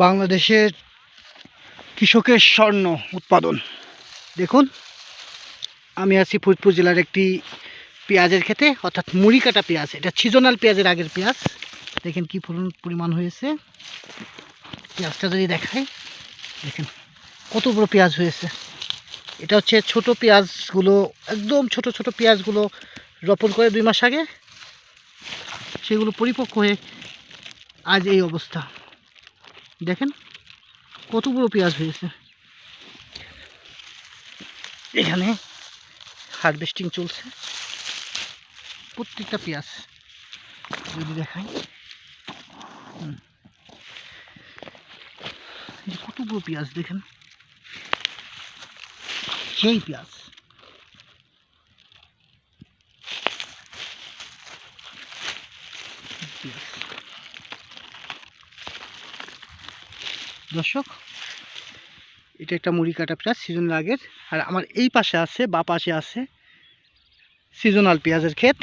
বাংলাদেশের কৃষকের স্বর্ণ উৎপাদন। দেখুন, আমি আছি ফরিদপুর জেলার একটি পেঁয়াজের ক্ষেতে, অর্থাৎ মুড়ি কাটা পেঁয়াজ। এটা সিজনাল পেঁয়াজের আগের পেঁয়াজ। দেখেন কি পরিমাণ হয়েছে। পেঁয়াজটা যদি দেখাই, দেখেন কত বড় পেঁয়াজ হয়েছে। এটা হচ্ছে ছোট পেঁয়াজগুলো, একদম ছোট ছোট পেঁয়াজগুলো রোপণ করে 2 মাস আগে, সেগুলো পরিপক্ক হয়ে আজ এই অবস্থা। দেখেন কত বড় পেঁয়াজ হয়েছে। এখানে হারভেস্টিং চলছে প্রত্যেকটা পেঁয়াজ। যদি দেখাই, কত বড় পেঁয়াজ দেখেন, সেই পেঁয়াজ। দর্শক, এটা একটা মুড়ি কাটা পেঁয়াজ সিজনের আগের। আর আমার এই পাশে আছে, বা পাশে আছে সিজনাল পেঁয়াজের ক্ষেত।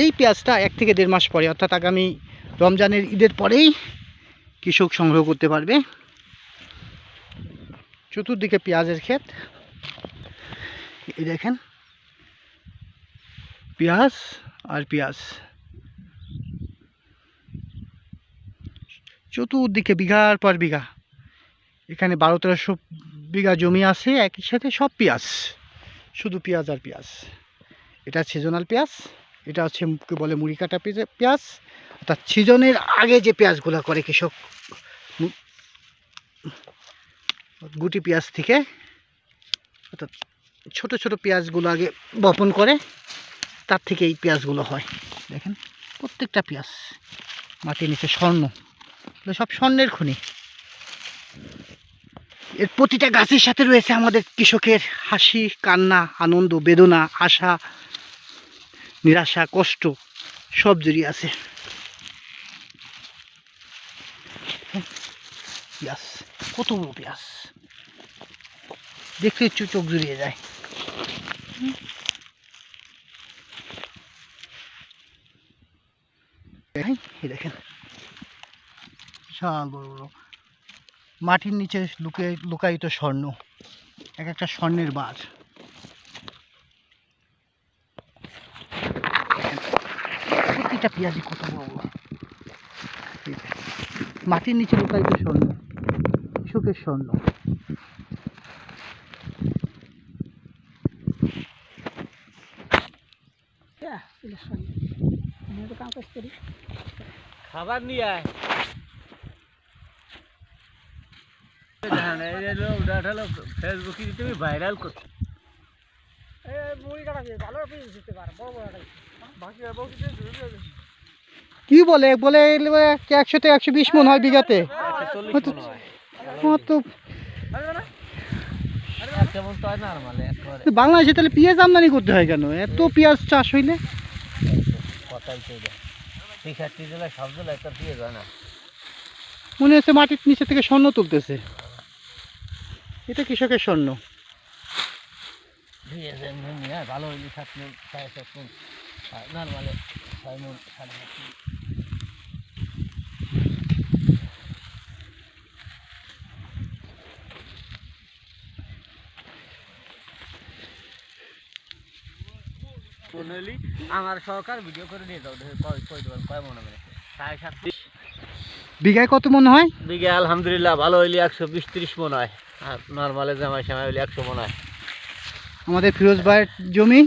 এই পেঁয়াজটা 1 থেকে 1.5 মাস পরে, অর্থাৎ আগামী রমজানের ঈদের পরেই কৃষক সংগ্রহ করতে পারবে। চতুর্দিকে পেঁয়াজের ক্ষেত। এই দেখেন পেঁয়াজ আর পেঁয়াজ, চতুর্দিকে বিঘার পর বিঘা। এখানে 1200-1300 বিঘা জমি আছে, একই সাথে সব পেঁয়াজ, শুধু পেঁয়াজ আর পেঁয়াজ। এটা সিজনাল পেঁয়াজ। এটা হচ্ছে বলে মুড়ি কাটা পেঁয়াজ, অর্থাৎ সিজনের আগে যে পেঁয়াজগুলো করে কৃষক গুটি পেঁয়াজ থেকে, অর্থাৎ ছোট ছোট পেঁয়াজগুলো আগে বপন করে, তার থেকে এই পেঁয়াজগুলো হয়। দেখেন প্রত্যেকটা পেঁয়াজ মাটির নিচে স্বর্ণ, সব স্বর্ণের খনি। এর প্রতিটা গাছের সাথে রয়েছে আমাদের কৃষকের হাসি, কান্না, আনন্দ, বেদনা, আশা, নিরাশা, কষ্ট সব জড়িয়ে আছে। পেঁয়াজ, কত বড় পেঁয়াজ, দেখলে চোখ জুড়িয়ে যায়। দেখেন বিশাল বড় বড় মাটির নিচে লুকায়িত স্বর্ণ, এক একটা স্বর্ণের বার। প্রতিটা পেঁয়াজি কত বড় বড়, মাটির নিচে লুকায়িত স্বর্ণ, কৃষকের স্বর্ণ। খাবার নিয়ে আয়। ফেসবুকে তুমি ভাইরাল করছো। কি বলে বলে 100 থেকে 120 মন হয় বিঘাতে। বাংলাদেশে তাহলে পেঁয়াজ আমদানি করতে হয় কেন? এত পেঁয়াজ চাষ হইলে মনে হচ্ছে মাটির নিচে থেকে স্বর্ণ তুলতেছে। এটা কৃষকের স্বর্ণ। ভালো হইলে 7 মণ, 7.5 মণ, নরমালে 6 মণ, 7.5 মণ। আমার সরকার ভিডিও করে নিয়ে যাও, কয় মনে মানে 7.5 বিঘায় কত মন হয়? বিঘা আলহামদুলিল্লাহ ভালো হইলে 120-30 মণ হয়, আর নরমালে জামাই সামাই হইলে 100 মণ হয়। আমাদের ফিরোজ ভাইয়ের জমি,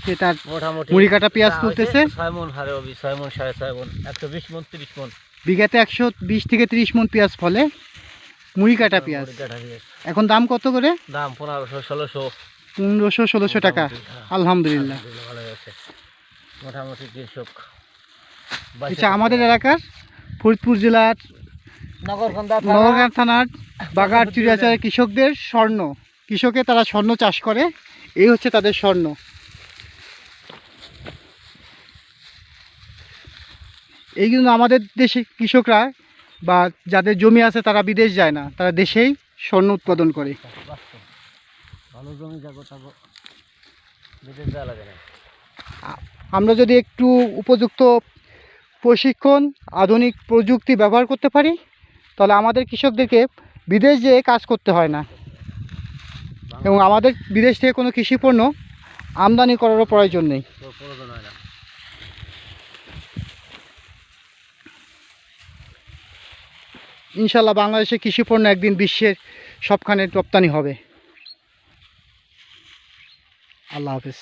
সে তার মোটামুটি মুড়ি কাটা পেঁয়াজ তুলতেছে। 6 মণ হারে, 6 মণ, 6.5 মণ, 120 মণ, 30 মণ বিঘাতে 120 থেকে 30 মণ পেঁয়াজ ফলে, মুড়ি কাটা পেঁয়াজ। এখন দাম কত করে? দাম 1500-1600, 1500-1600 টাকা। আলহামদুলিল্লাহ ভালো আছে মোটামুটি কৃষক। এটা আমাদের এলাকার ফরিদপুর জেলার নগরকান্দা থানার বাগার চুরিয়াচারের কৃষকদের স্বর্ণ। কৃষকে তারা স্বর্ণ চাষ করে, এই হচ্ছে তাদের স্বর্ণ। এই জন্য আমাদের দেশে কৃষকরা বা যাদের জমি আছে তারা বিদেশ যায় না, তারা দেশেই স্বর্ণ উৎপাদন করে। আমরা যদি একটু উপযুক্ত প্রশিক্ষণ, আধুনিক প্রযুক্তি ব্যবহার করতে পারি, তাহলে আমাদের কৃষকদেরকে বিদেশ যেয়ে কাজ করতে হয় না, এবং আমাদের বিদেশ থেকে কোনো কৃষিপণ্য আমদানি করারও প্রয়োজন নেই। প্রয়োজন হয় না। ইনশাল্লাহ বাংলাদেশের কৃষিপণ্য একদিন বিশ্বের সবখানে রপ্তানি হবে। আল্লাহ হাফেজ।